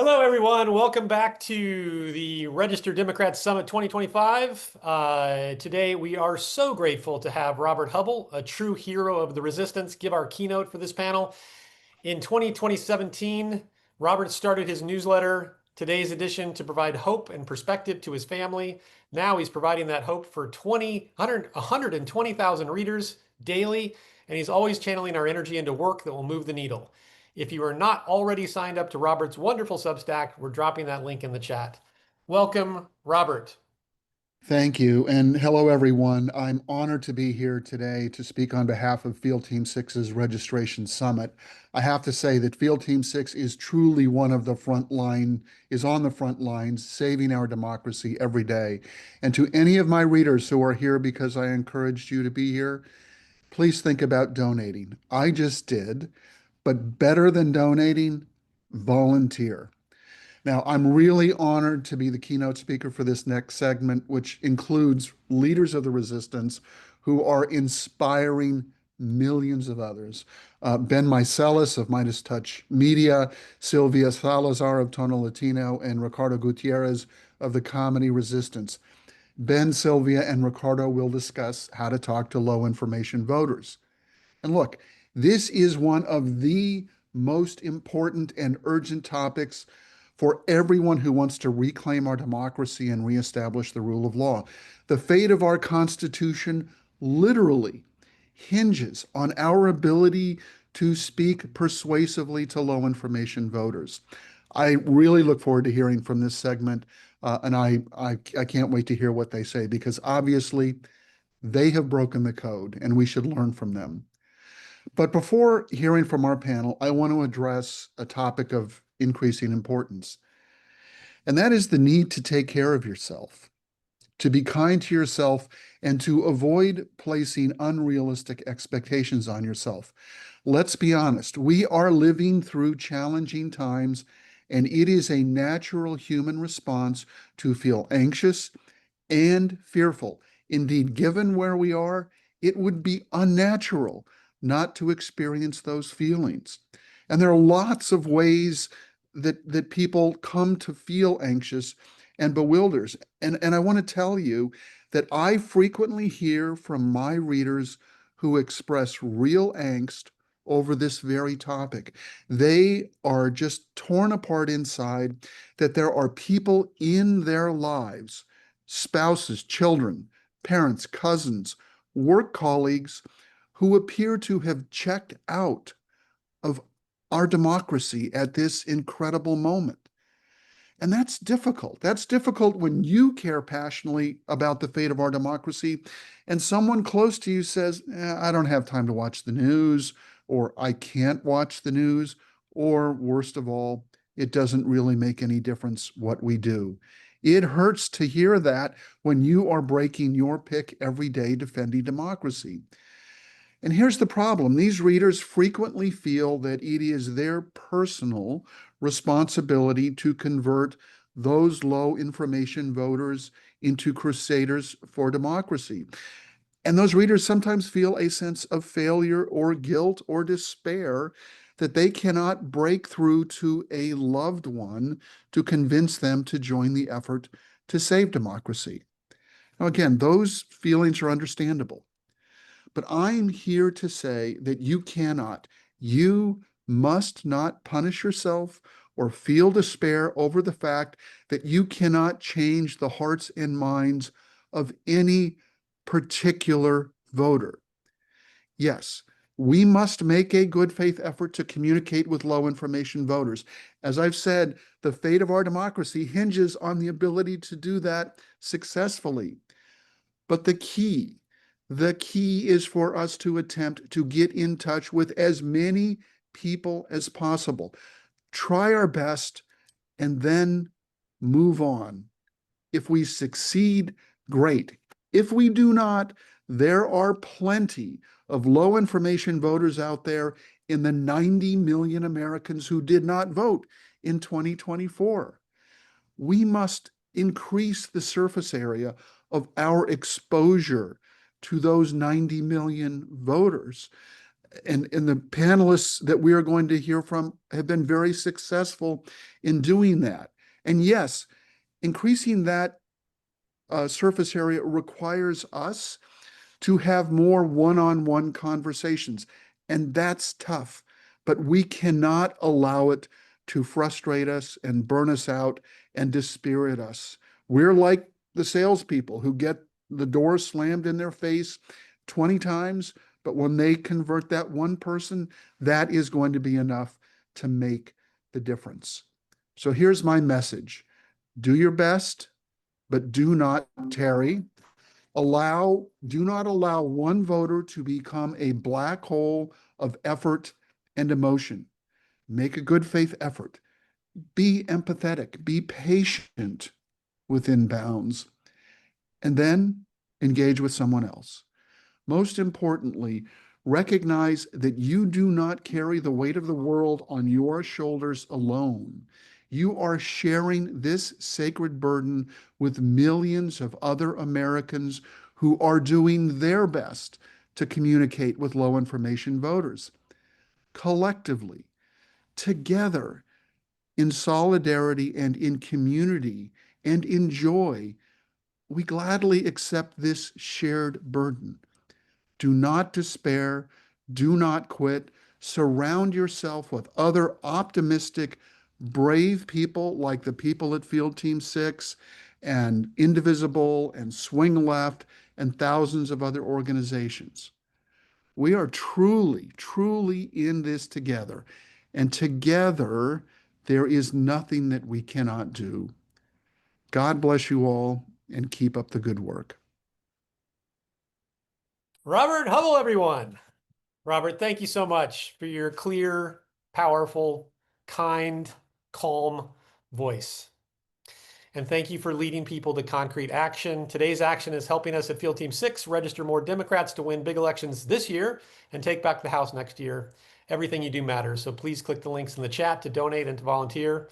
Hello, everyone. Welcome back to the Registered Democrats Summit 2025. Today, we are so grateful to have Robert Hubbell, a true hero of the resistance, give our keynote for this panel. In 2017, Robert started his newsletter, Today's Edition, to provide hope and perspective to his family. Now he's providing that hope for 120,000 readers daily, and he's always channeling our energy into work that will move the needle. If you are not already signed up to Robert's wonderful Substack, we're dropping that link in the chat. Welcome, Robert. Thank you. And hello, everyone. I'm honored to be here today to speak on behalf of Field Team 6's Registration Summit. I have to say that Field Team 6 is truly one of the is on the front lines, saving our democracy every day. And to any of my readers who are here because I encouraged you to be here, please think about donating. I just did, but better than donating, volunteer. Now, I'm really honored to be the keynote speaker for this next segment, which includes leaders of the resistance who are inspiring millions of others. Ben Meiselas of Midas Touch Media, Sylvia Salazar of Tono Latino, and Ricardo Gutierrez of the Comedy Resistance. Ben, Sylvia, and Ricardo will discuss how to talk to low information voters. And look, this is one of the most important and urgent topics for everyone who wants to reclaim our democracy and reestablish the rule of law. The fate of our Constitution literally hinges on our ability to speak persuasively to low information voters. I really look forward to hearing from this segment, and I can't wait to hear what they say, because obviously they have broken the code and we should learn from them. But before hearing from our panel, I want to address a topic of increasing importance. And that is the need to take care of yourself, to be kind to yourself, and to avoid placing unrealistic expectations on yourself. Let's be honest, we are living through challenging times, and it is a natural human response to feel anxious and fearful. Indeed, given where we are, it would be unnatural not to experience those feelings. And there are lots of ways that people come to feel anxious and bewildered. And I want to tell you that I frequently hear from my readers who express real angst over this very topic. They are just torn apart inside, that there are people in their lives, spouses, children, parents, cousins, work colleagues, who appear to have checked out of our democracy at this incredible moment. And that's difficult. That's difficult when you care passionately about the fate of our democracy and someone close to you says, I don't have time to watch the news, or I can't watch the news, or worst of all, it doesn't really make any difference what we do. It hurts to hear that when you are breaking your pick every day defending democracy. And here's the problem. These readers frequently feel that it is their personal responsibility to convert those low information voters into crusaders for democracy. And those readers sometimes feel a sense of failure or guilt or despair that they cannot break through to a loved one to convince them to join the effort to save democracy. Now, again, those feelings are understandable. But I'm here to say that you must not punish yourself or feel despair over the fact that you cannot change the hearts and minds of any particular voter. Yes, we must make a good faith effort to communicate with low information voters. As I've said, the fate of our democracy hinges on the ability to do that successfully. But the key is for us to attempt to get in touch with as many people as possible. Try our best and then move on. If we succeed, great. If we do not, there are plenty of low information voters out there in the 90 million Americans who did not vote in 2024. We must increase the surface area of our exposure to those 90 million voters. and the panelists that we are going to hear from have been very successful in doing that. And yes, increasing that surface area requires us to have more one-on-one conversations. And that's tough, but we cannot allow it to frustrate us and burn us out and dispirit us. We're like the salespeople who get the door slammed in their face 20 times, but when they convert that one person, that is going to be enough to make the difference. So here's my message. Do your best, but do not tarry. Do not allow one voter to become a black hole of effort and emotion. Make a good faith effort. Be empathetic. Be patient within bounds. And then engage with someone else. Most importantly, recognize that you do not carry the weight of the world on your shoulders alone. You are sharing this sacred burden with millions of other Americans who are doing their best to communicate with low information voters. Collectively, together, in solidarity and in community and in joy, we gladly accept this shared burden. Do not despair. Do not quit. Surround yourself with other optimistic, brave people like the people at Field Team 6 and Indivisible and Swing Left and thousands of other organizations. We are truly, truly in this together. And together, there is nothing that we cannot do. God bless you all and keep up the good work. Robert Hubbell, everyone. Robert, thank you so much for your clear, powerful, kind, calm voice. And thank you for leading people to concrete action. Today's action is helping us at Field Team 6 register more Democrats to win big elections this year and take back the House next year. Everything you do matters. So please click the links in the chat to donate and to volunteer.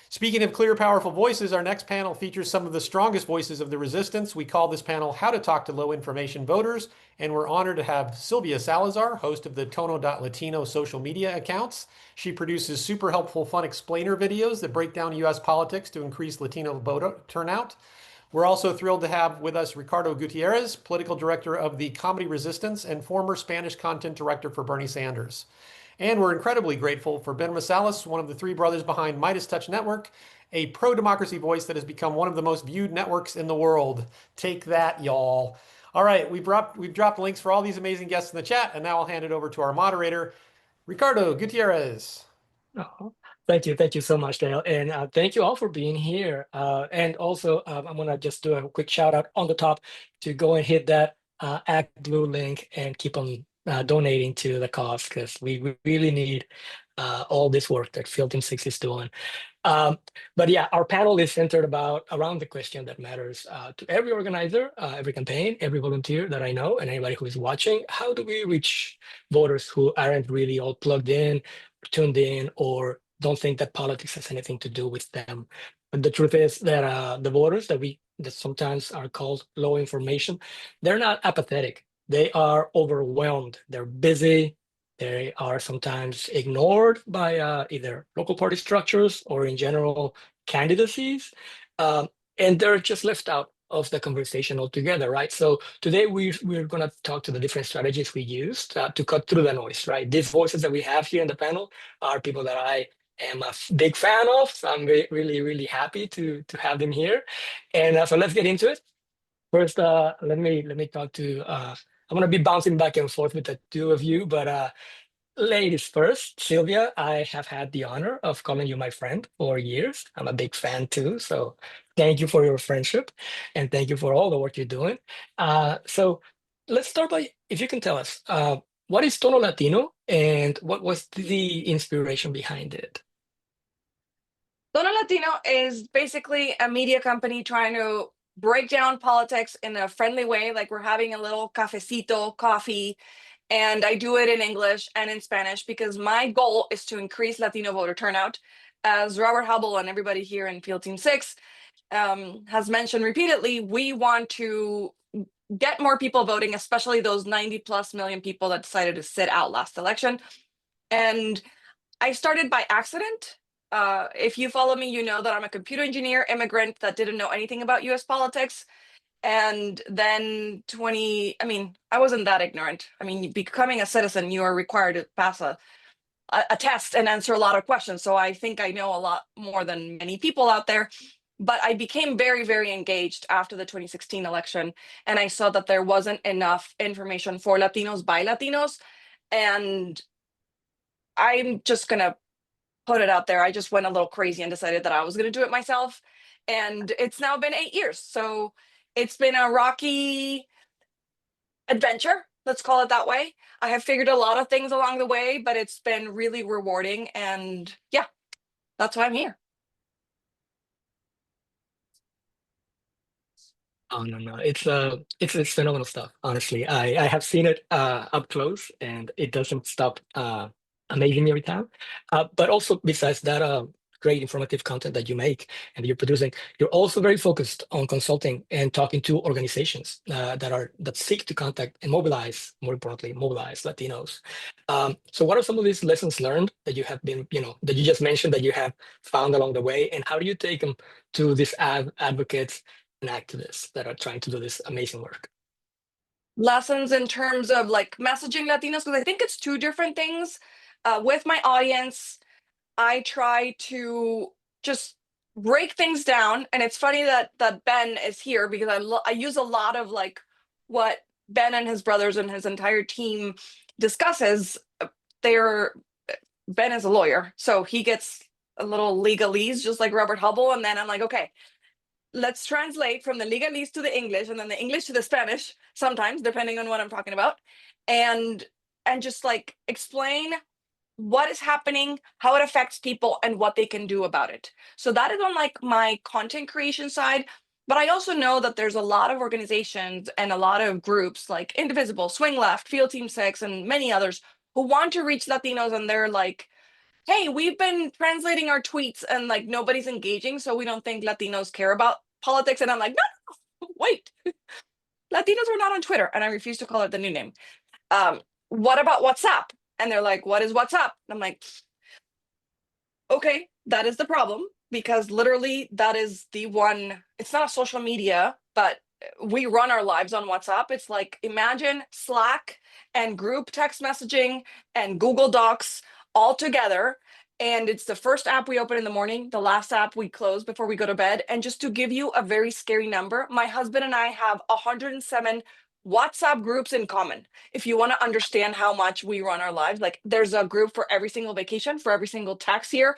Speaking of clear, powerful voices, our next panel features some of the strongest voices of the resistance. We call this panel How to Talk to Low Information Voters, and we're honored to have Sylvia Salazar, host of the Tono.Latino social media accounts. She produces super helpful, fun explainer videos that break down U.S. politics to increase Latino vote turnout. We're also thrilled to have with us Ricardo Gutierrez, political director of the Comedy Resistance and former Spanish content director for Bernie Sanders. And we're incredibly grateful for Ben Rosales, one of the three brothers behind Midas Touch Network, a pro-democracy voice that has become one of the most viewed networks in the world. Take that, y'all. All right, we've dropped links for all these amazing guests in the chat, and now I'll hand it over to our moderator, Ricardo Gutierrez. Oh, thank you so much, Dale, and thank you all for being here. And also, I'm gonna just do a quick shout out on the top to go and hit that Act Blue link and keep on donating to the cause, because we really need all this work that Field Team 6 is doing. But yeah, our panel is centered around the question that matters to every organizer, every campaign, every volunteer that I know, and anybody who is watching. How do we reach voters who aren't really all plugged in, tuned in, or don't think that politics has anything to do with them? But the truth is that the voters that sometimes are called low information, they're not apathetic. They are overwhelmed. They're busy. They are sometimes ignored by either local party structures or in general candidacies. And they're just left out of the conversation altogether, right? So today we're going to talk to the different strategies we used to cut through the noise, right? These voices that we have here in the panel are people that I am a big fan of. So I'm really, really happy to have them here. And so let's get into it. First, let me talk to. I'm gonna be bouncing back and forth with the two of you, but ladies first. Sylvia, I have had the honor of calling you my friend for years. I'm a big fan too, so thank you for your friendship, and thank you for all the work you're doing. So let's start by if you can tell us what is Tono Latino and what was the inspiration behind it. Tono Latino is basically a media company trying to break down politics in a friendly way, like we're having a little cafecito, coffee, and I do it in English and in Spanish because my goal is to increase Latino voter turnout. As Robert Hubbell and everybody here in Field Team 6 has mentioned repeatedly, we want to get more people voting, especially those 90+ million people that decided to sit out last election. And I started by accident. If you follow me, you know that I'm a computer engineer immigrant that didn't know anything about US politics. And then I wasn't that ignorant. I mean, becoming a citizen, you are required to pass a test and answer a lot of questions. So I think I know a lot more than many people out there. But I became very, very engaged after the 2016 election. And I saw that there wasn't enough information for Latinos by Latinos. And I'm just going to put it out there. I just went a little crazy and decided that I was going to do it myself. And it's now been 8 years. So it's been a rocky adventure. Let's call it that way. I have figured a lot of things along the way, but it's been really rewarding. And yeah, that's why I'm here. Oh no, it's phenomenal stuff. Honestly, I have seen it up close, and it doesn't stop amazing me every time. But also besides that, great informative content that you make and you're producing, you're also very focused on consulting and talking to organizations that seek to contact and mobilize, more importantly, mobilize Latinos. So what are some of these lessons learned that you have been, that you just mentioned that you have found along the way, and how do you take them to these advocates and activists that are trying to do this amazing work? Lessons in terms of like messaging Latinos, because I think it's two different things. With my audience, I try to just break things down, and it's funny that Ben is here because I use a lot of like what Ben and his brothers and his entire team discusses. Ben is a lawyer, so he gets a little legalese just like Robert Hubbell, and then I'm like, okay, let's translate from the legalese to the English, and then the English to the Spanish sometimes, depending on what I'm talking about, and just like explain what is happening, how it affects people, and what they can do about it. So that is on like my content creation side. But I also know that there's a lot of organizations and a lot of groups like Indivisible, Swing Left, Field Team 6, and many others who want to reach Latinos, and they're like, hey, we've been translating our tweets and like nobody's engaging, so we don't think Latinos care about politics. And I'm like, no, wait, Latinos are not on Twitter, and I refuse to call it the new name. What about WhatsApp? And they're like, what is WhatsApp? And I'm like, okay, that is the problem, because literally that is the one, it's not a social media, but we run our lives on WhatsApp. It's like, imagine Slack and group text messaging and Google Docs all together. And it's the first app we open in the morning, the last app we close before we go to bed. And just to give you a very scary number, my husband and I have 107 WhatsApp groups in common. If you want to understand how much we run our lives, like there's a group for every single vacation, for every single tax year,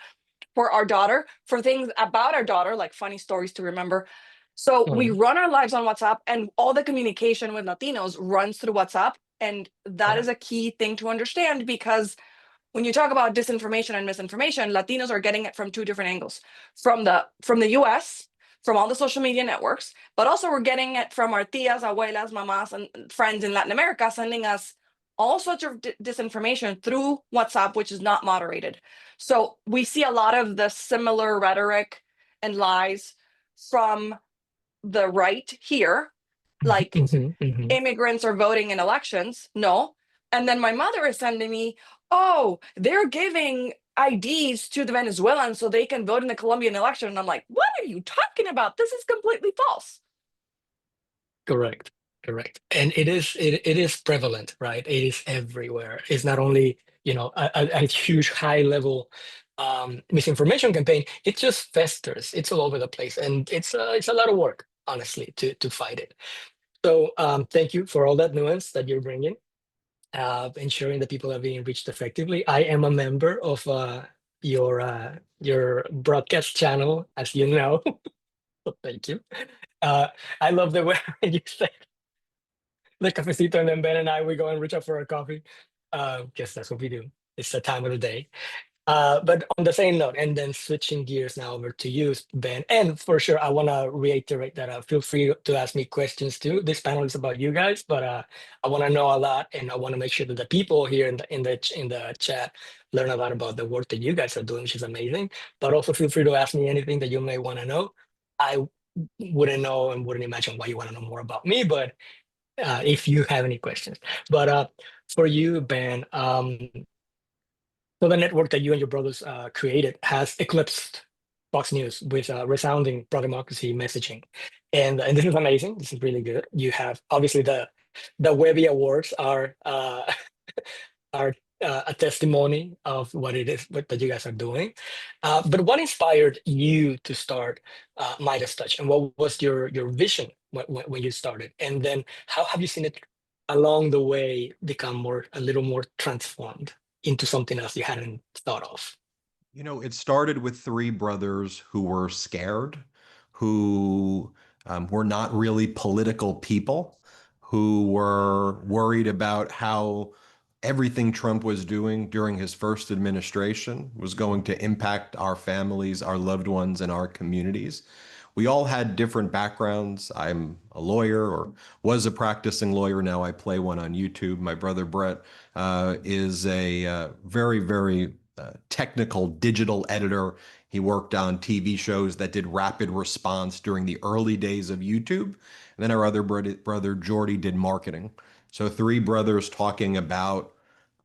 for our daughter, for things about our daughter, like funny stories to remember. So we run our lives on WhatsApp, and all the communication with Latinos runs through WhatsApp. And that is a key thing to understand, because when you talk about disinformation and misinformation, Latinos are getting it from two different angles, from the US, from all the social media networks, but also we're getting it from our tias, abuelas, mamas, and friends in Latin America, sending us all sorts of disinformation through WhatsApp, which is not moderated. So we see a lot of the similar rhetoric and lies from the right here, like immigrants are voting in elections. No. And then my mother is sending me, oh, they're giving IDs to the Venezuelans so they can vote in the Colombian election. And I'm like, what are you talking about? This is completely false. Correct. And it is prevalent, right? It is everywhere. It's not only, a huge high level misinformation campaign. It just festers. It's all over the place, and it's a lot of work, honestly, to fight it. So thank you for all that nuance that you're bringing, ensuring that people are being reached effectively. I am a member of your broadcast channel, as you know. So thank you. I love the way you say the cafecito, and then Ben and I, we go and reach out for a coffee. Guess that's what we do. It's the time of the day. But on the same note, and then switching gears now over to you, Ben, and for sure, I want to reiterate that feel free to ask me questions too. This panel is about you guys, but I want to know a lot, and I want to make sure that the people here in the chat learn a lot about the work that you guys are doing, which is amazing. But also feel free to ask me anything that you may want to know. I wouldn't know and wouldn't imagine why you want to know more about me, but if you have any questions. But for you, Ben, so the network that you and your brothers created has eclipsed Fox News with resounding pro-democracy messaging, and this is amazing. This is really good. You have obviously the Webby Awards are a testimony of what it is that you guys are doing. But what inspired you to start Midas Touch, and what was your vision when you started? And then how have you seen it along the way become a little more transformed into something else you hadn't thought of? You know, it started with three brothers who were scared, who were not really political people, who were worried about how everything Trump was doing during his first administration was going to impact our families, our loved ones, and our communities. We all had different backgrounds. I'm a lawyer or was a practicing lawyer. Now I play one on YouTube. My brother Brett is a very, very technical digital editor. He worked on TV shows that did rapid response during the early days of YouTube. And then our other brother Jordy did marketing. So three brothers talking about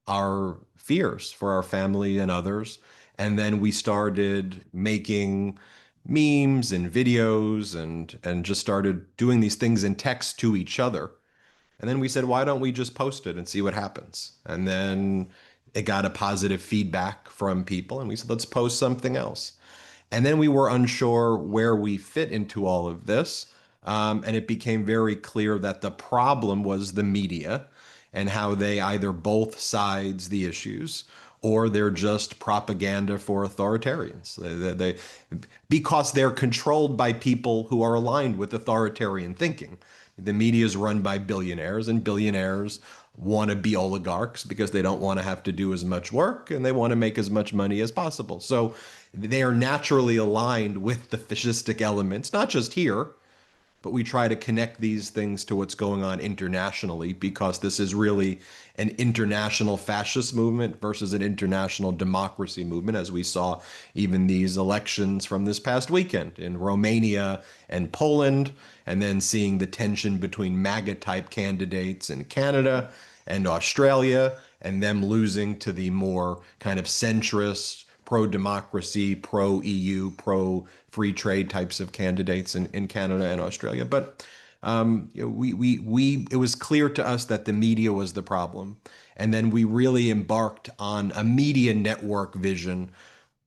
our fears for our family and others. And then we started making memes and videos and just started doing these things in text to each other. And then we said, why don't we just post it and see what happens? And then it got a positive feedback from people. And we said, let's post something else. And then we were unsure where we fit into all of this. And it became very clear that the problem was the media and how they either both sides the issues or they're just propaganda for authoritarians. Because they're controlled by people who are aligned with authoritarian thinking. The media is run by billionaires, and billionaires want to be oligarchs because they don't want to have to do as much work and they want to make as much money as possible. So they are naturally aligned with the fascistic elements, not just here, but we try to connect these things to what's going on internationally because this is really an international fascist movement versus an international democracy movement, as we saw even these elections from this past weekend in Romania and Poland, and then seeing the tension between MAGA type candidates in Canada and Australia, and them losing to the more kind of centrist, pro-democracy, pro-EU, pro-free trade types of candidates in Canada and Australia. But it was clear to us that the media was the problem. And then we really embarked on a media network vision,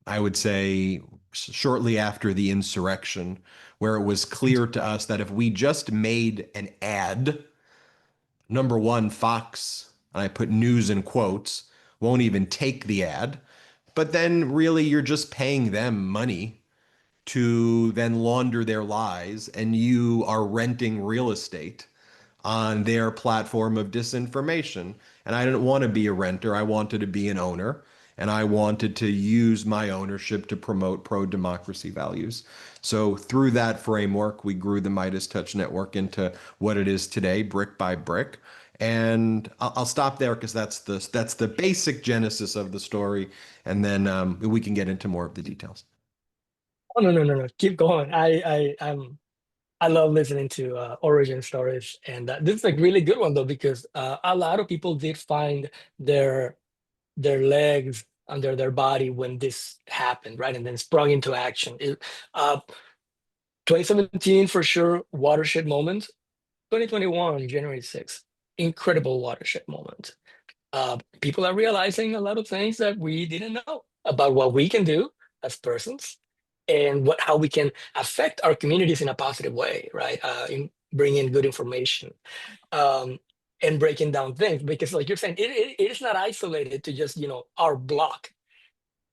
I would say, shortly after the insurrection, where it was clear to us that if we just made an ad, number one, Fox, and I put news in quotes, won't even take the ad. But then really you're just paying them money to then launder their lies, and you are renting real estate on their platform of disinformation. And I didn't want to be a renter. I wanted to be an owner, and I wanted to use my ownership to promote pro-democracy values. So through that framework, we grew the Midas Touch Network into what it is today, brick by brick. And I'll stop there because that's the basic genesis of the story, and then we can get into more of the details. Oh, no. Keep going. I love listening to origin stories, and this is a really good one though because a lot of people did find their legs under their body when this happened, right? And then sprung into action. 2017 for sure, watershed moment. 2021, January 6th, incredible watershed moment. People are realizing a lot of things that we didn't know about what we can do as persons and how we can affect our communities in a positive way, right? In bringing good information and breaking down things, because like you're saying, it is not isolated to just, our block,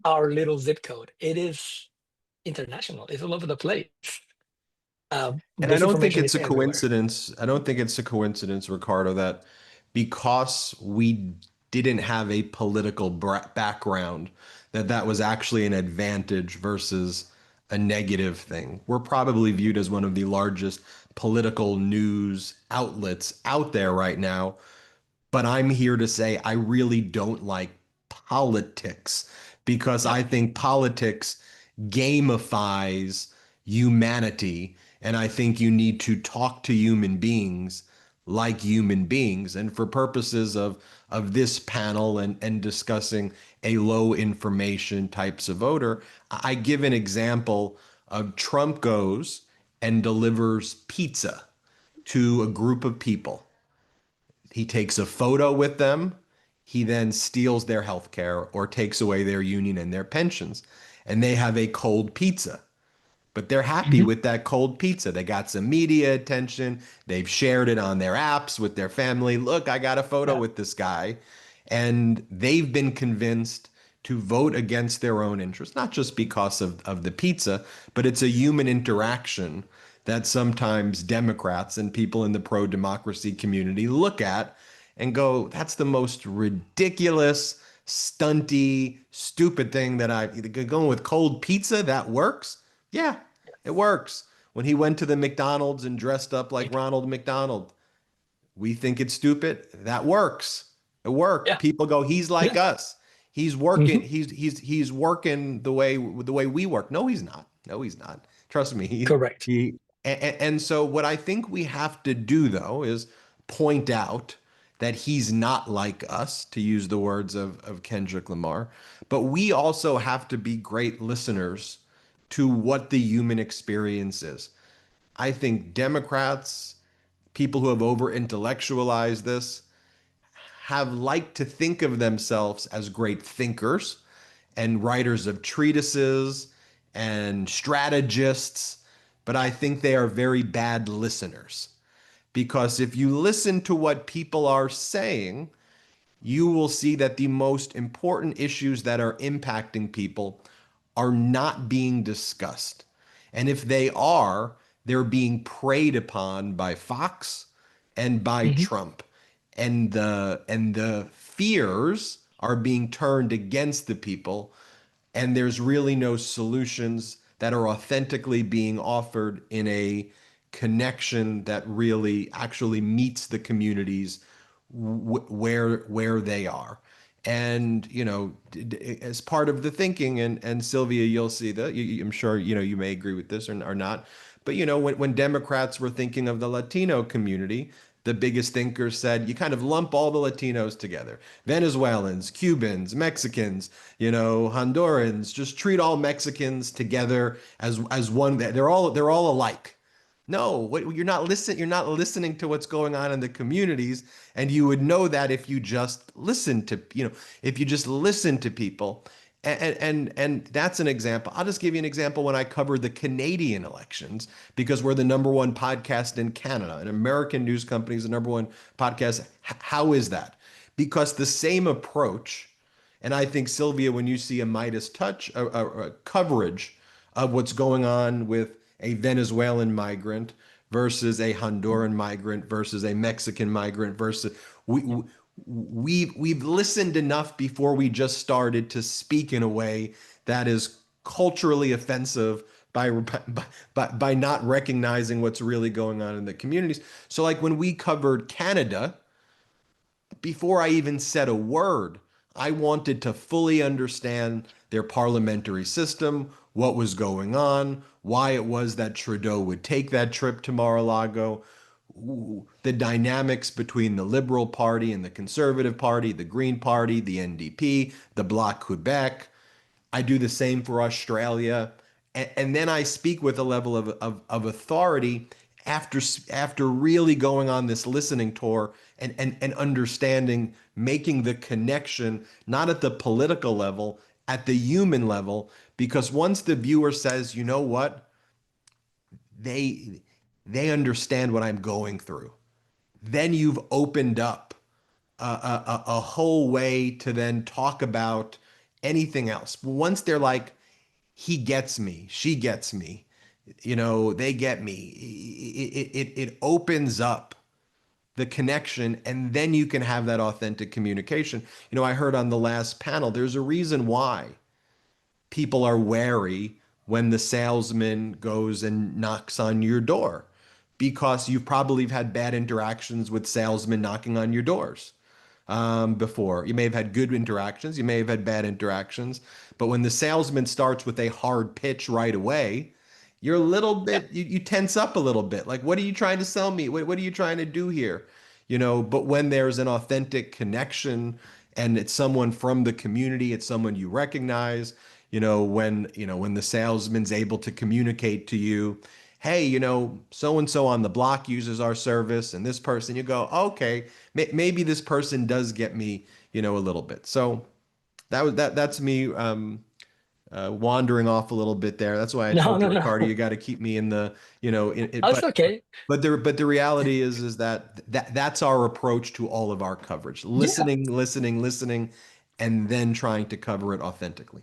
our little zip code. It is international. It's all over the place. And I don't think Disinformation it's is a everywhere. coincidence. I don't think it's a coincidence, Ricardo, that because we didn't have a political background, that was actually an advantage versus a negative thing. We're probably viewed as one of the largest political news outlets out there right now. But I'm here to say I really don't like politics because Yeah. I think politics gamifies humanity. And I think you need to talk to human beings like human beings. And for purposes of this panel and discussing a low information types of voter, I give an example of Trump goes and delivers pizza to a group of people. He takes a photo with them. He then steals their health care or takes away their union and their pensions. And they have a cold pizza, but they're happy Mhm. with that cold pizza. They got some media attention. They've shared it on their apps with their family. Look, I got a photo Yeah. with this guy. And they've been convinced to vote against their own interests, not just because of the pizza, but it's a human interaction that sometimes Democrats and people in the pro-democracy community look at and go, that's the most ridiculous, stunty, stupid thing that going with cold pizza, that works. Yeah, it works. When he went to the McDonald's and dressed up like Ronald McDonald, we think it's stupid. That works. It worked. Yeah. People go, he's like Yeah. us. He's working. Mhm. He's working the way we work. No, he's not. No, he's not. Trust me. Correct. And so what I think we have to do though is point out that he's not like us, to use the words of Kendrick Lamar. But we also have to be great listeners to what the human experience is. I think Democrats, people who have over intellectualized this, have liked to think of themselves as great thinkers and writers of treatises and strategists, but I think they are very bad listeners. Because if you listen to what people are saying, you will see that the most important issues that are impacting people are not being discussed. And if they are, they're being preyed upon by Fox and by Mhm. Trump. And the fears are being turned against the people, and there's really no solutions that are authentically being offered in a connection that really actually meets the communities where they are. And as part of the thinking, and Sylvia, you'll see that I'm sure you may agree with this or not, but when Democrats were thinking of the Latino community, the biggest thinkers said you kind of lump all the Latinos together: Venezuelans, Cubans, Mexicans, Hondurans. Just treat all Mexicans together as one. They're all alike. No, you're not listening to what's going on in the communities, and you would know that if you just listen to people. And that's an example. I'll just give you an example. When I covered the Canadian elections, because we're the number one podcast in Canada, an American news company is the number one podcast. How is that? Because the same approach, and I think, Sylvia, when you see a Midas touch, a coverage of what's going on with a Venezuelan migrant versus a Honduran migrant versus a Mexican migrant versus we've listened enough before we just started to speak in a way that is culturally offensive by not recognizing what's really going on in the communities. So like when we covered Canada, before I even said a word, I wanted to fully understand their parliamentary system, what was going on, why it was that Trudeau would take that trip to Mar-a-Lago, the dynamics between the Liberal Party and the Conservative Party, the Green Party, the NDP, the Bloc Quebec. I do the same for Australia. And then I speak with a level of authority after really going on this listening tour and understanding, making the connection, not at the political level, at the human level. Because once the viewer says, you know what, they they understand what I'm going through, then you've opened up a whole way to then talk about anything else. Once they're like, he gets me, she gets me, they get me, it opens up the connection, and then you can have that authentic communication. I heard on the last panel, there's a reason why people are wary when the salesman goes and knocks on your door, because you've probably had bad interactions with salesmen knocking on your doors before. You may have had good interactions, you may have had bad interactions, but when the salesman starts with a hard pitch right away, you're a little bit, you tense up a little bit. Like, what are you trying to sell me? What are you trying to do here? But when there's an authentic connection and it's someone from the community, it's someone you recognize, when the salesman's able to communicate to you, hey, so and so on the block uses our service, and this person, you go, okay, maybe this person does get me, a little bit. So that's me wandering off a little bit there. That's why I No, told no, you, Ricardo, you no. got to keep me in the, That's okay. but the reality is that's our approach to all of our coverage. Yeah. Listening, and then trying to cover it authentically.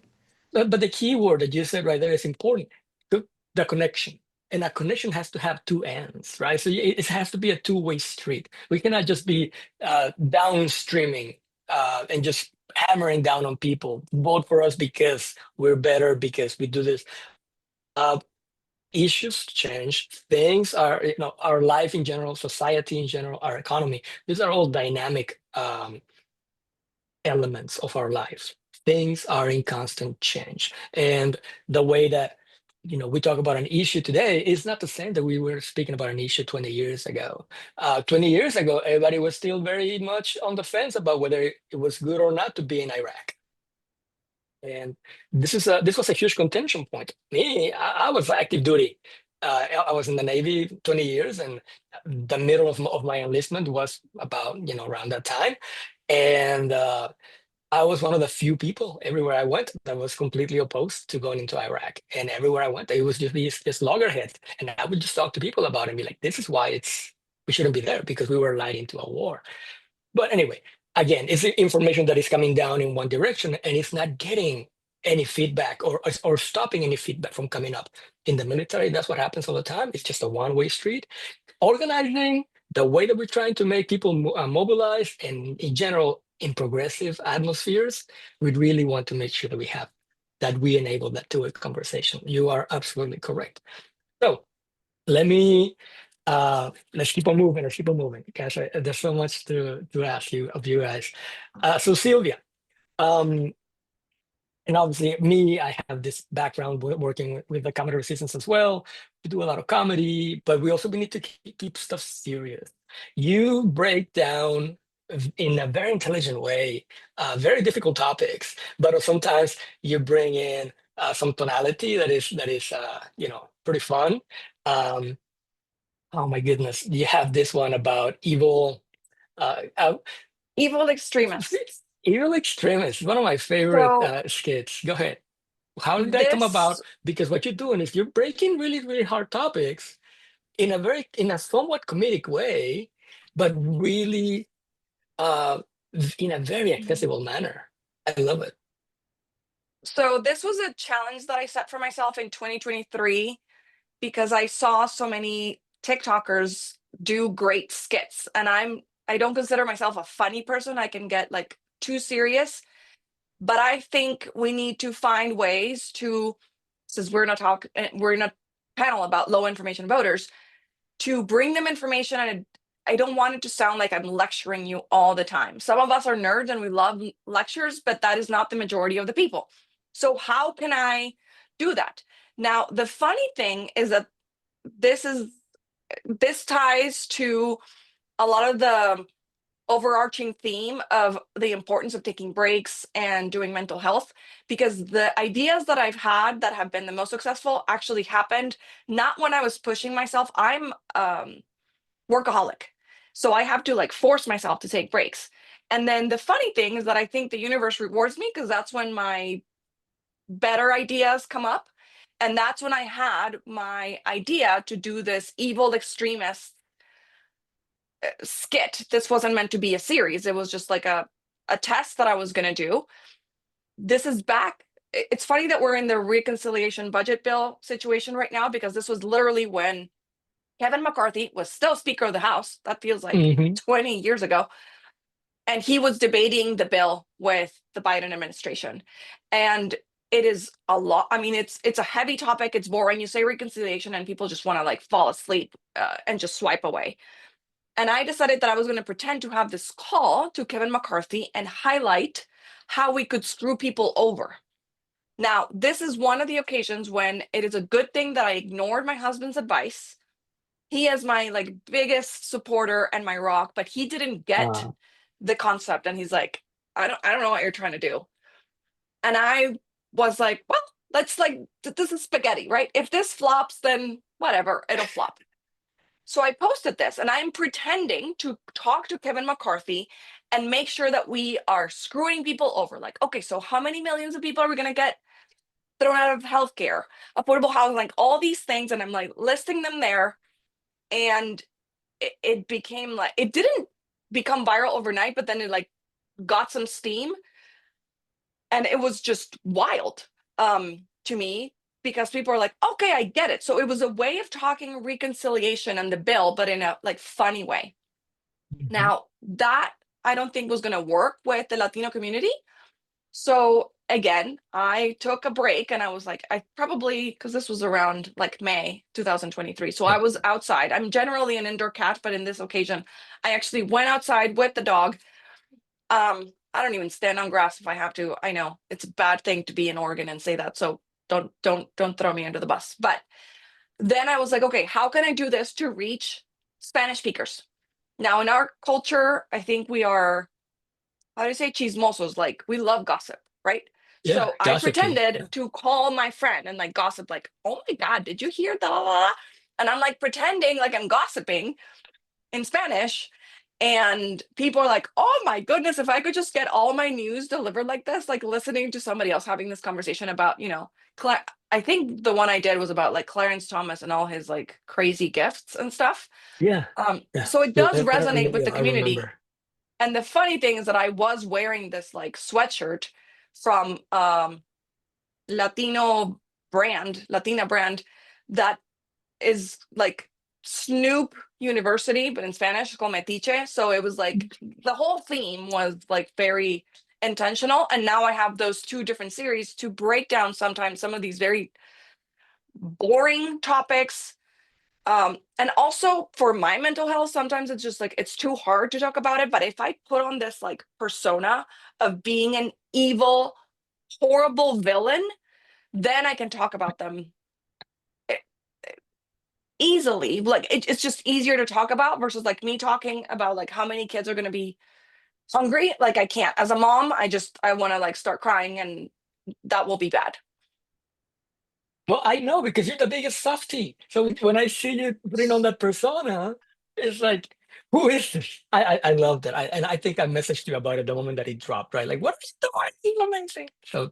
But the key word that you said right there is important. The connection. And a connection has to have two ends, right? So it has to be a two-way street. We cannot just be downstreaming and just hammering down on people. Vote for us because we're better, because we do this. Uh, Issues change. Things are, our life in general, society in general, our economy. These are all dynamic elements of our lives. Things are in constant change. And the way that we talk about an issue today is not the same that we were speaking about an issue 20 years ago. 20 years ago, everybody was still very much on the fence about whether it was good or not to be in Iraq. And this was a huge contention point. Me, I was active duty. I was in the Navy 20 years, and the middle of my enlistment was about around that time. And I was one of the few people everywhere I went that was completely opposed to going into Iraq. And everywhere I went, it was just these loggerheads. And I would just talk to people about it and be like, this is why we shouldn't be there, because we were lied into a war. But anyway, again, it's the information that is coming down in one direction and it's not getting any feedback or stopping any feedback from coming up. In the military, that's what happens all the time. It's just a one-way street. Organizing, the way that we're trying to make people mobilize, and in general, in progressive atmospheres, we really want to make sure that we enable that two-way conversation. You are absolutely correct. So let's keep on moving. Let's keep on moving. Gosh, there's so much to ask you of you guys. So Sylvia, um, and obviously me, I have this background working with the comedy resistance as well. We do a lot of comedy, but we need to keep stuff serious. You break down in a very intelligent way, very difficult topics, but sometimes you bring in some tonality that is pretty fun. Um, oh my goodness, you have this one about evil. Uh, uh, Evil extremists. Evil extremists, one of my favorite So skits. Go ahead. How did that come this about? Because what you're doing is you're breaking really, really hard topics in a somewhat comedic way, but really in a very accessible manner. I love it. so this was a challenge that I set for myself in 2023 because I saw so many TikTokers do great skits, and I don't consider myself a funny person. I can get like too serious, but I think we need to find ways to, since we're in a panel about low information voters, to bring them information. And I don't want it to sound like I'm lecturing you all the time. Some of us are nerds and we love lectures, but that is not the majority of the people. So how can I do that? Now, the funny thing is that this ties to a lot of the overarching theme of the importance of taking breaks and doing mental health, because the ideas that I've had that have been the most successful actually happened not when I was pushing myself. I'm workaholic, so I have to like force myself to take breaks. And then the funny thing is that I think the universe rewards me, because that's when my better ideas come up. And that's when I had my idea to do this evil extremist skit. This wasn't meant to be a series. It was just like a test that I was going to do. This is back. It's funny that we're in the reconciliation budget bill situation right now, because this was literally when Kevin McCarthy was still Speaker of the House. That feels like Mhm. 20 years ago. And he was debating the bill with the Biden administration. And it is a lot. I mean, it's a heavy topic. It's boring. You say reconciliation and people just want to like fall asleep and just swipe away. And I decided that I was going to pretend to have this call to Kevin McCarthy and highlight how we could screw people over. Now, this is one of the occasions when it is a good thing that I ignored my husband's advice. He is my like biggest supporter and my rock, but he didn't get Uh, the concept, and he's like, I don't know what you're trying to do. And I was like, well, let's like this is spaghetti, right? If this flops, then whatever, it'll flop. So I posted this, and I'm pretending to talk to Kevin McCarthy and make sure that we are screwing people over. Like, okay, so how many millions of people are we going to get thrown out of healthcare, affordable housing, like all these things? And I'm like listing them there. And it became like, it didn't become viral overnight, but then it like got some steam. And it was just wild to me, because people are like, okay, I get it. So it was a way of talking reconciliation and the bill, but in a like funny way. mhm. Now, that I don't think was going to work with the Latino community. So again, I took a break, and I was like, I probably, because this was around like May 2023. So I Yeah. was outside. I'm generally an indoor cat, but in this occasion, I actually went outside with the dog. I don't even stand on grass if I have to. I know it's a bad thing to be in Oregon and say that. So don't throw me under the bus. But then I was like, okay, how can I do this to reach Spanish speakers? Now, in our culture, I think we are, how do you say, chismosos? Like, we love gossip, right? Yeah, So I gossipy. pretended Yeah. to call my friend and like gossip, like, oh my God, did you hear that? And I'm like pretending like I'm gossiping in Spanish. And people are like, oh my goodness, if I could just get all my news delivered like this, like listening to somebody else having this conversation about, I think the one I did was about like Clarence Thomas and all his like crazy gifts and stuff. Yeah. So it does resonate with the I community. remember. And the funny thing is that I was wearing this like sweatshirt from Latino Latina brand that is like Snoop University, but in Spanish, it's called Metiche. So it was like the whole theme was like very intentional. And now I have those two different series to break down sometimes some of these very boring topics. And also for my mental health, sometimes it's just like it's too hard to talk about it. But if I put on this like persona of being an evil, horrible villain, then I can talk about them easily. Like it's just easier to talk about versus like me talking about like how many kids are going to be hungry. Like I can't, as a mom, I want to like start crying, and that will be bad. Well, I know because you're the biggest softie. So when I see you putting on that persona, it's like, who is this? I love that. And I think I messaged you about it the moment that it dropped, right? Like, what is the He's amazing. So,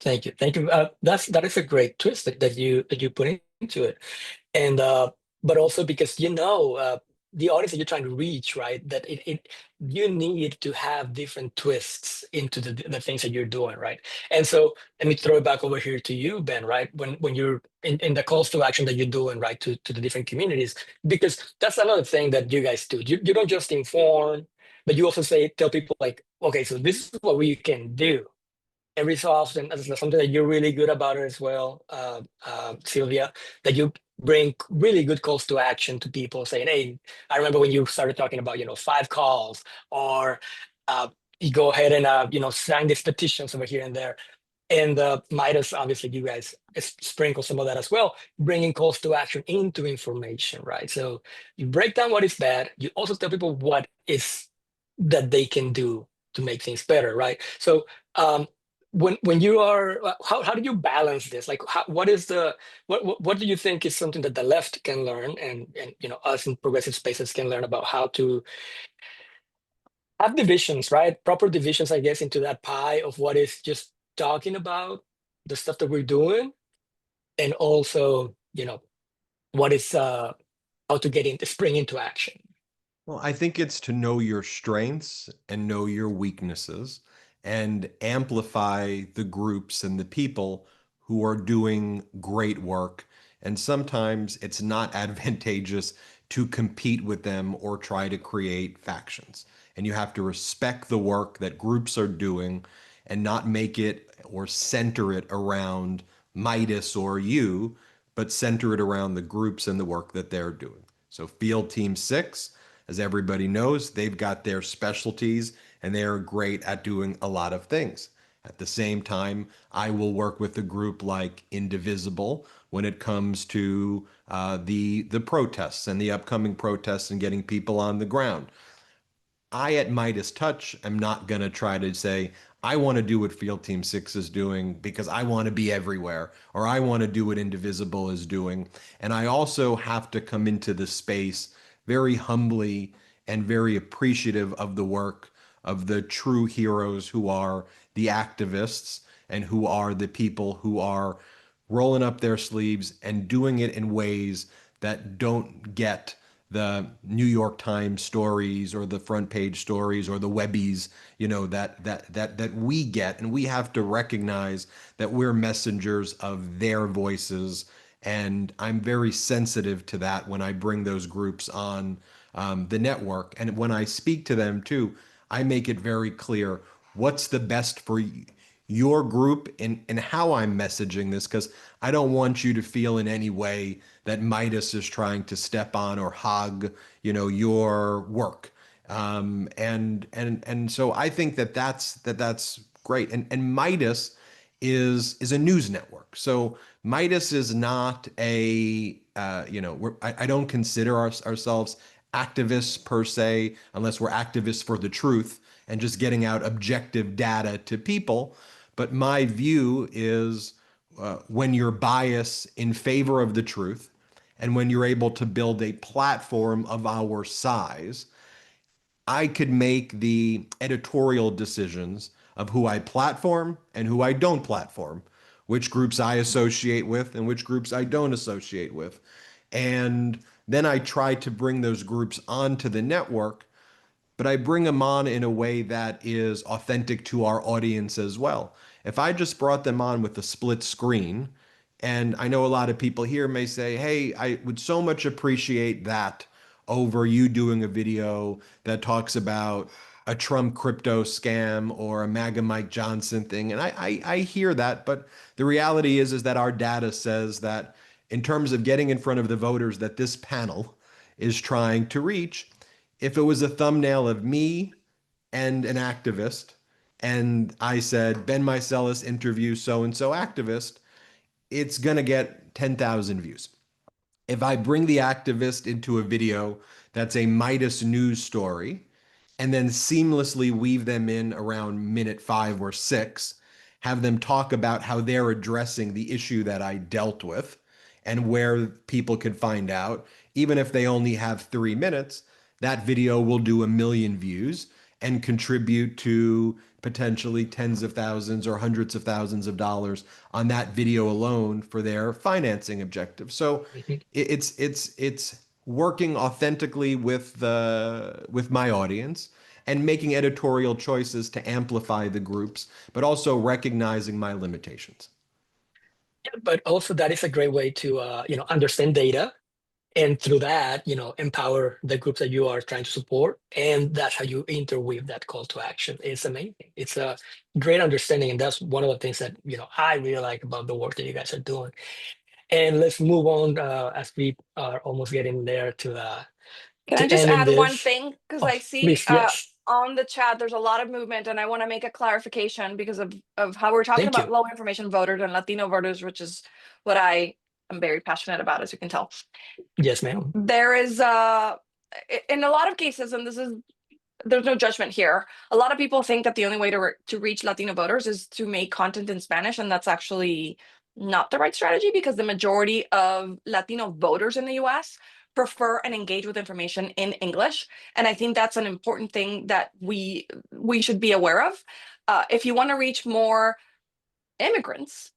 thank you, thank you. That is a great twist that you put into it. And but also because the audience that you're trying to reach, right, that you need to have different twists into the things that you're doing, right? And so let me throw it back over here to you, Ben, right? When you're in the calls to action that you're doing, right, to the different communities, because that's another thing that you guys do. You don't just inform, but you also tell people like, okay, so this is what we can do every so often. That's something that you're really good about it as well, Sylvia, that you bring really good calls to action to people saying, hey, I remember when you started talking about, 5 calls, or you go ahead and, sign these petitions over here and there. And Midas, obviously, you guys sprinkle some of that as well, bringing calls to action into information, right? So you break down what is bad. You also tell people what is that they can do to make things better, right? So um, when you are, how do you balance this? Like, what is what do you think is something that the left can learn, and us in progressive spaces can learn about how to have divisions, right? Proper divisions, I guess, into that pie of what is just talking about the stuff that we're doing, and also, what is how to get into spring into action. Well, I think it's to know your strengths and know your weaknesses and amplify the groups and the people who are doing great work. And sometimes it's not advantageous to compete with them or try to create factions. And you have to respect the work that groups are doing and not make it or center it around Midas or you, but center it around the groups and the work that they're doing. So Field Team 6, as everybody knows, they've got their specialties and they are great at doing a lot of things. At the same time, I will work with a group like Indivisible when it comes to the protests and the upcoming protests and getting people on the ground. I at Midas Touch am not going to try to say, I want to do what Field Team 6 is doing because I want to be everywhere, or I want to do what Indivisible is doing. And I also have to come into the space very humbly and very appreciative of the work of the true heroes who are the activists and who are the people who are rolling up their sleeves and doing it in ways that don't get the New York Times stories or the front page stories or the Webbies, that we get, and we have to recognize that we're messengers of their voices. And I'm very sensitive to that when I bring those groups on the network, and when I speak to them too, I make it very clear what's the best for your group and how I'm messaging this, because I don't want you to feel in any way that Midas is trying to step on or hog, your work. And so I think that's great. And Midas is a news network. So Midas is not a I don't consider ourselves activists per se, unless we're activists for the truth and just getting out objective data to people. But my view is when you're biased in favor of the truth, and when you're able to build a platform of our size, I could make the editorial decisions of who I platform and who I don't platform, which groups I associate with and which groups I don't associate with. And then I try to bring those groups onto the network, but I bring them on in a way that is authentic to our audience as well. If I just brought them on with a split screen, and I know a lot of people here may say, hey, I would so much appreciate that over you doing a video that talks about a Trump crypto scam or a MAGA Mike Johnson thing. And I hear that, but the reality is that our data says that in terms of getting in front of the voters that this panel is trying to reach, if it was a thumbnail of me and an activist, and I said, Ben Meiselas interview so-and-so activist, it's going to get 10,000 views. If I bring the activist into a video that's a Midas news story, and then seamlessly weave them in around minute 5 or 6, have them talk about how they're addressing the issue that I dealt with and where people can find out, even if they only have 3 minutes, that video will do 1 million views and contribute to potentially tens of thousands or hundreds of thousands of dollars on that video alone for their financing objective. So it's working authentically with my audience and making editorial choices to amplify the groups, but also recognizing my limitations. But also that is a great way to understand data, and through that empower the groups that you are trying to support, and that's how you interweave that call to action. It's amazing. It's a great understanding, and that's one of the things that I really like about the work that you guys are doing. And let's move on as we are almost getting there to Can I just ending add one this. thing? Because Oh, I see please, yes. on the chat there's a lot of movement, and I want to make a clarification because of how we're talking Thank about you. low information voters and Latino voters, which is what I am very passionate about, as you can tell. Yes, ma'am. There is in a lot of cases, and there's no judgment here, a lot of people think that the only way to reach Latino voters is to make content in Spanish, and that's actually not the right strategy, because the majority of Latino voters in the US prefer and engage with information in English. And I think that's an important thing that we should be aware of. If you want to reach more immigrants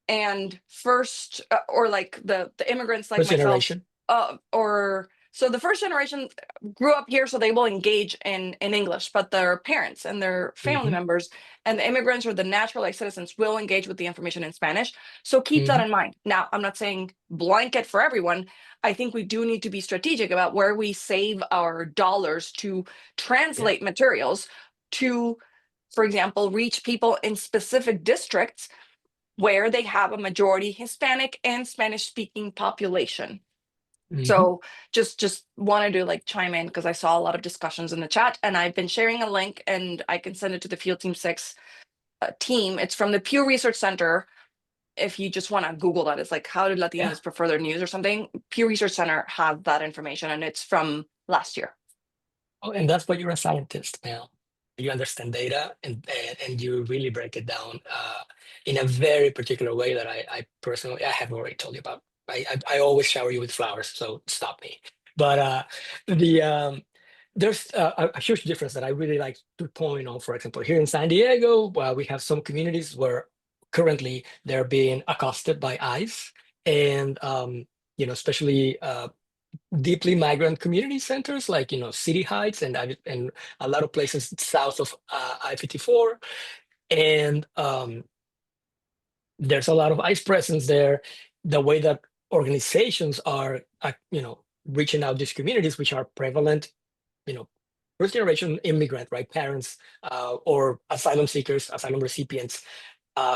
and first or like the immigrants like First myself, generation. or so the first generation grew up here, so they will engage in English, but their parents and their family members and the immigrants or the naturalized citizens will engage with the information in Spanish. So keep that in mind. Now, I'm not saying blanket for everyone. I think we do need to be strategic about where we save our dollars to translate materials to, for example, reach people in specific districts where they have a majority Hispanic and Spanish speaking population. So just wanted to like chime in because I saw a lot of discussions in the chat, and I've been sharing a link, and I can send it to the Field Team 6 team. It's from the Pew Research Center. If you just want to Google that, it's like, how did Latinos prefer their news or something? Pew Research Center has that information, and it's from last year. Oh, and that's why you're a scientist now. You understand data, and you really break it down in a very particular way that I personally, I have already told you about. I always shower you with flowers, so stop me. But there's a huge difference that I really like to point on. For example, here in San Diego, we have some communities where currently they're being accosted by ICE, and especially deeply migrant community centers like City Heights and a lot of places south of I-54, and there's a lot of ICE presence there. The way that organizations are reaching out these communities, which are prevalent, first generation immigrant, right, parents or asylum seekers, asylum recipients,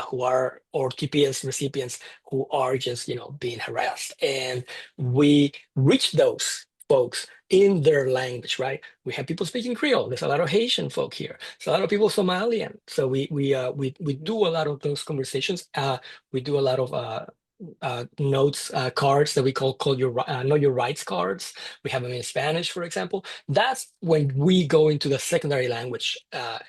who are, or TPS recipients who are just being harassed, and we reach those folks in their language, right? We have people speaking Creole. There's a lot of Haitian folk here. There's a lot of people Somalian. So we do a lot of those conversations. We do a lot of notes, cards that we call know your rights cards. We have them in Spanish, for example. That's when we go into the secondary language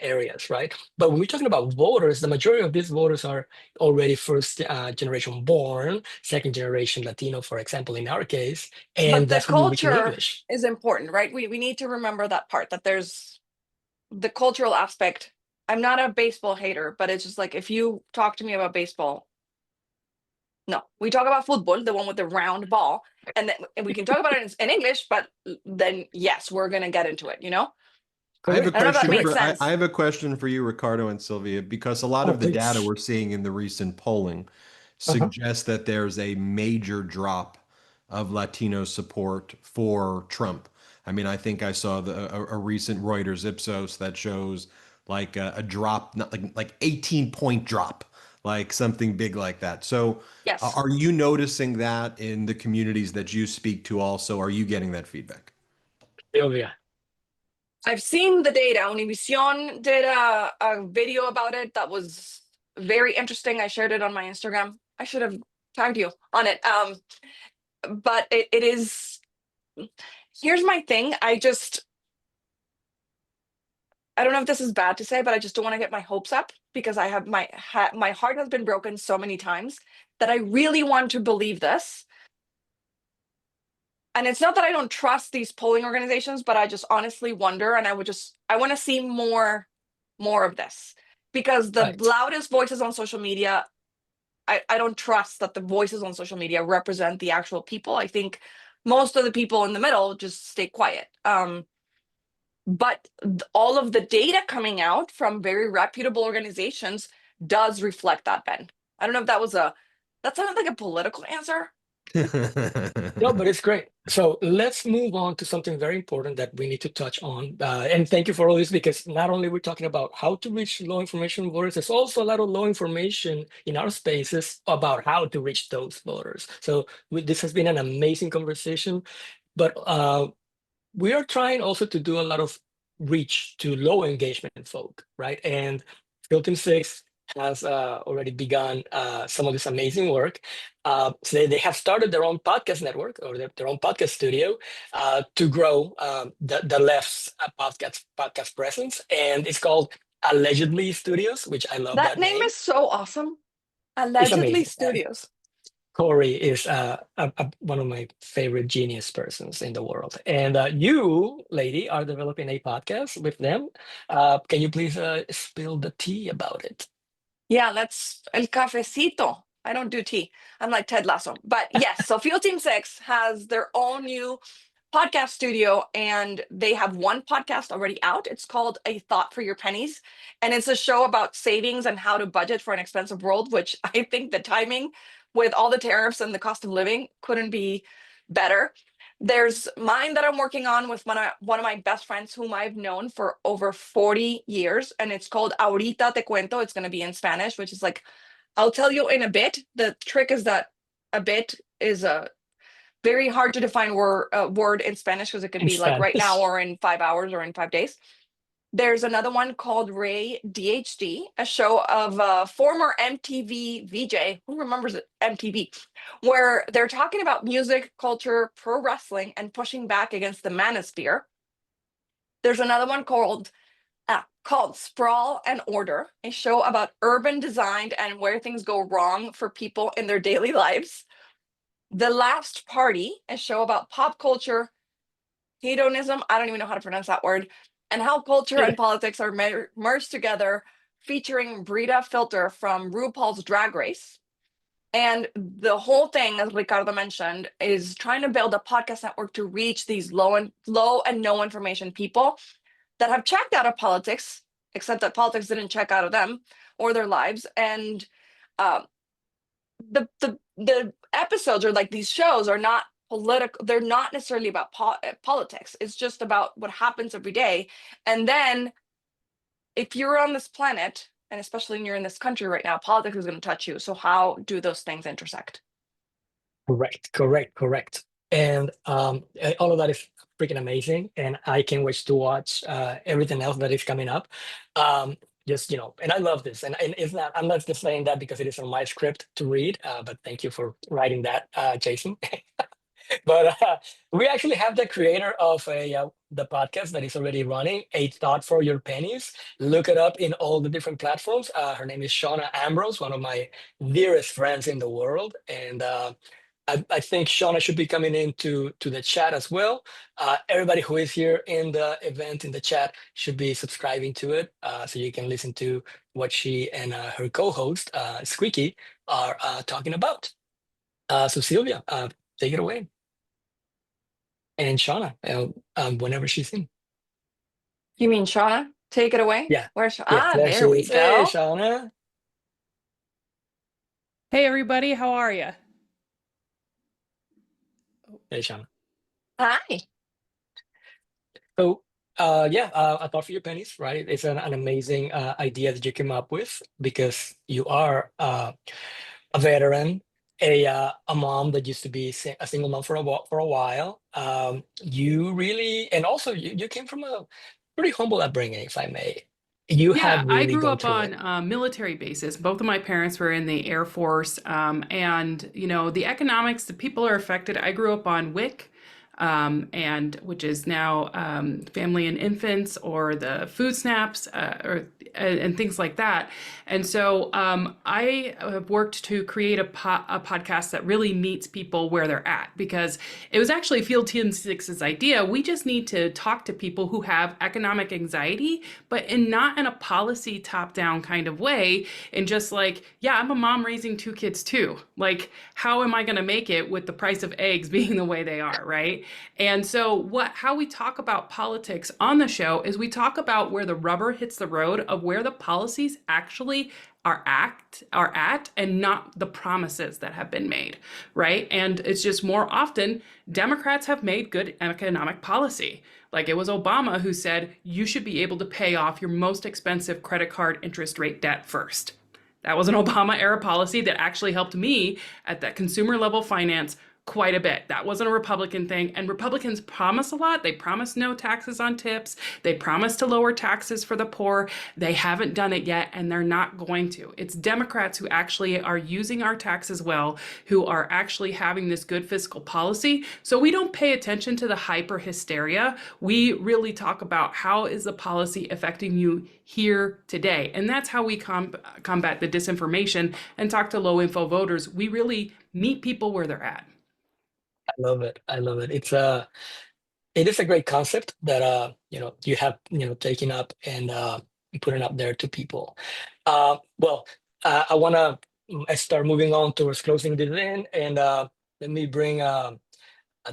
areas, right? But when we're talking about voters, the majority of these voters are already first generation born, second generation Latino, for example, in our case, and But the that's who we reach in culture English. is important, right? We need to remember that part, that there's the cultural aspect. I'm not a baseball hater, but it's just like, if you talk to me about baseball, no, we talk about football, the one with the round ball, and then we can talk about it in English, but then yes, we're gonna get into it, I have a Correct. I don't know if that question makes for sense. I have a question for you, Ricardo and Sylvia, because a lot Oh, of the data please. we're seeing in the recent polling Uh-huh. suggests that there's a major drop of Latino support for Trump. I mean, I think I saw a recent Reuters Ipsos that shows like a drop, not like 18-point drop, like something big like that. So, Yes. are you noticing that in the communities that you speak to also? Are you getting that feedback? Sylvia. I've seen the data. Univision did a video about it that was very interesting. I shared it on my Instagram. I should have tagged you on it. But it is, here's my thing. I don't know if this is bad to say, but I just don't want to get my hopes up, because I have my heart has been broken so many times that I really want to believe this. And it's not that I don't trust these polling organizations, but I just honestly wonder, and I want to see more of this, because the Right. loudest voices on social media, I don't trust that the voices on social media represent the actual people. I think most of the people in the middle just stay quiet. But all of the data coming out from very reputable organizations does reflect that, Ben. I don't know if that sounded like a political answer. No, but it's great. So let's move on to something very important that we need to touch on. And thank you for all this, because not only we're talking about how to reach low information voters, there's also a lot of low information in our spaces about how to reach those voters. So this has been an amazing conversation, but we are trying also to do a lot of reach to low engagement folk, right? And Field Team 6 has already begun some of this amazing work. So they have started their own podcast network, or their own podcast studio, to grow the left's podcast presence. And it's called Allegedly Studios, which I love That that name name. is so awesome. It's Allegedly amazing. Studios. Corey is one of my favorite genius persons in the world. And you, lady, are developing a podcast with them. Can you please spill the tea about it? Yeah, let's el cafecito. I don't do tea. I'm like Ted Lasso. But yes, so Field Team 6 has their own new podcast studio, and they have one podcast already out. It's called A Thought for Your Pennies. And it's a show about savings and how to budget for an expensive world, which I think the timing with all the tariffs and the cost of living couldn't be better. There's mine that I'm working on with one of my best friends whom I've known for over 40 years. And it's called Ahorita Te Cuento. It's going to be in Spanish, which is like, I'll tell you in a bit. The trick is that a bit is a very hard to define word in Spanish, because it could In be like right now, Spanish. or in 5 hours, or in 5 days. There's another one called Ray DHD, a show of a former MTV VJ. Who remembers MTV? Where they're talking about music, culture, pro wrestling, and pushing back against the manosphere. There's another one called Sprawl and Order, a show about urban design and where things go wrong for people in their daily lives. The Last Party, a show about pop culture, hedonism, I don't even know how to pronounce that word, and how culture and politics are merged together, featuring Brita Filter from RuPaul's Drag Race. And the whole thing, as Ricardo mentioned, is trying to build a podcast network to reach these low and no information people that have checked out of politics, except that politics didn't check out of them or their lives. And the episodes, or like these shows, are not political. They're not necessarily about politics. It's just about what happens every day. And then if you're on this planet, and especially when you're in this country right now, politics is going to touch you. So how do those things intersect? Correct. And all of that is freaking amazing. And I can't wait to watch everything else that is coming up. Just, and I love this. And it's not, I'm not just saying that because it is on my script to read, but thank you for writing that, Jason. But we actually have the creator of the podcast that is already running, A Thought for Your Pennies. Look it up in all the different platforms. Her name is Shauna Ambrose, one of my dearest friends in the world. And I think Shauna should be coming into the chat as well. Everybody who is here in the event, in the chat, should be subscribing to it, so you can listen to what she and her co-host, Squeaky, are talking about. So Sylvia, take it away. And Shauna, whenever she's in. You mean Shauna? Take it away? Yeah. Where's Yeah, there we is. go. Hey, Shauna. Hey, everybody. How are you? Hey, Shauna. Hi. So, I thought for your pennies, right? It's an amazing idea that you came up with, because you are a veteran, a mom that used to be a single mom for a while. You really, and also you came from a pretty humble upbringing, if I may. You have I really grew gone up through it. on military bases. Both of my parents were in the Air Force, and the economics, the people are affected. I grew up on WIC, and which is now Family and Infants, or the food snaps, and things like that. And so I have worked to create a podcast that really meets people where they're at, because it was actually Field Team 6's idea. We just need to talk to people who have economic anxiety, but not in a policy top-down kind of way. And just like, yeah, I'm a mom raising 2 kids too. Like, how am I going to make it with the price of eggs being the way they are, right? And so how we talk about politics on the show is we talk about where the rubber hits the road of where the policies actually are at, and not the promises that have been made, right? And it's just more often Democrats have made good economic policy. Like, it was Obama who said you should be able to pay off your most expensive credit card interest rate debt first. That was an Obama era policy that actually helped me at that consumer level finance quite a bit. That wasn't a Republican thing. And Republicans promise a lot. They promise no taxes on tips. They promise to lower taxes for the poor. They haven't done it yet, and they're not going to. It's Democrats who actually are using our taxes well, who are actually having this good fiscal policy. So we don't pay attention to the hyper hysteria. We really talk about how is the policy affecting you here today. And that's how we combat the disinformation and talk to low info voters. We really meet people where they're at. I love it. It is a great concept that you have taken up and putting up there to people. I want to start moving on towards closing this in, and let me bring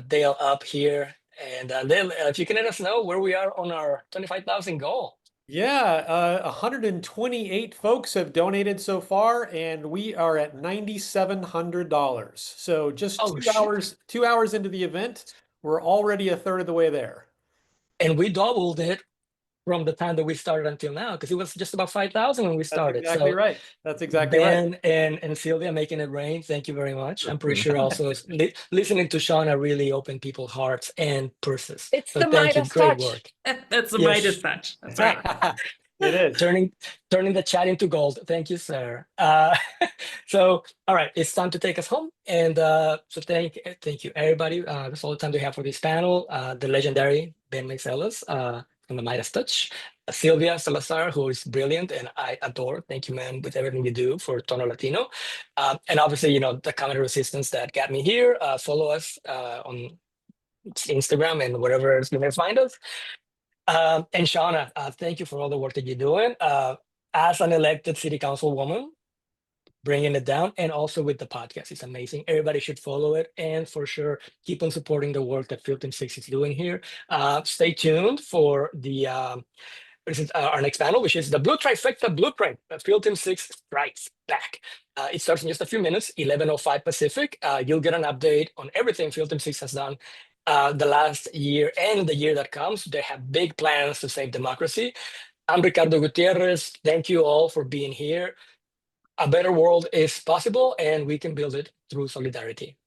Dale up here, and Dale, if you can let us know where we are on our 25,000 goal. Yeah, 128 folks have donated so far, and we are at $9,700. So just 2 hours into the event, we're already a third of the way there. And we doubled it from the time that we started until now, because it was just about 5,000 when we That's started. exactly So right. That's exactly right. Ben and Sylvia making it rain. Thank you very much. I'm pretty sure also listening to Shauna really opened people's hearts and purses. It's So the thank you. Midas Great touch. work. That's the Yes. Midas touch. That's right. It is. Turning the chat into gold. Thank you, sir. So all right, it's time to take us home. And so thank you everybody. That's all the time we have for this panel. The legendary Ben Meiselas from the Midas Touch, Sylvia Salazar, who is brilliant and I adore. Thank you, man, with everything you do for Tono Latino. And obviously, you know, the Comedy Resistance that got me here. Follow us on Instagram and wherever else you may find us. And Shauna, thank you for all the work that you're doing. As an elected city councilwoman, bringing it down, and also with the podcast, it's amazing. Everybody should follow it, and for sure, keep on supporting the work that Field Team 6 is doing here. Stay tuned for the our next panel, which is the Blue Trifecta Blueprint. Field Team 6 strikes back. It starts in just a few minutes, 11:05 Pacific. You'll get an update on everything Field Team 6 has done the last year and the year that comes. They have big plans to save democracy. I'm Ricardo Gutierrez. Thank you all for being here. A better world is possible, and we can build it through solidarity.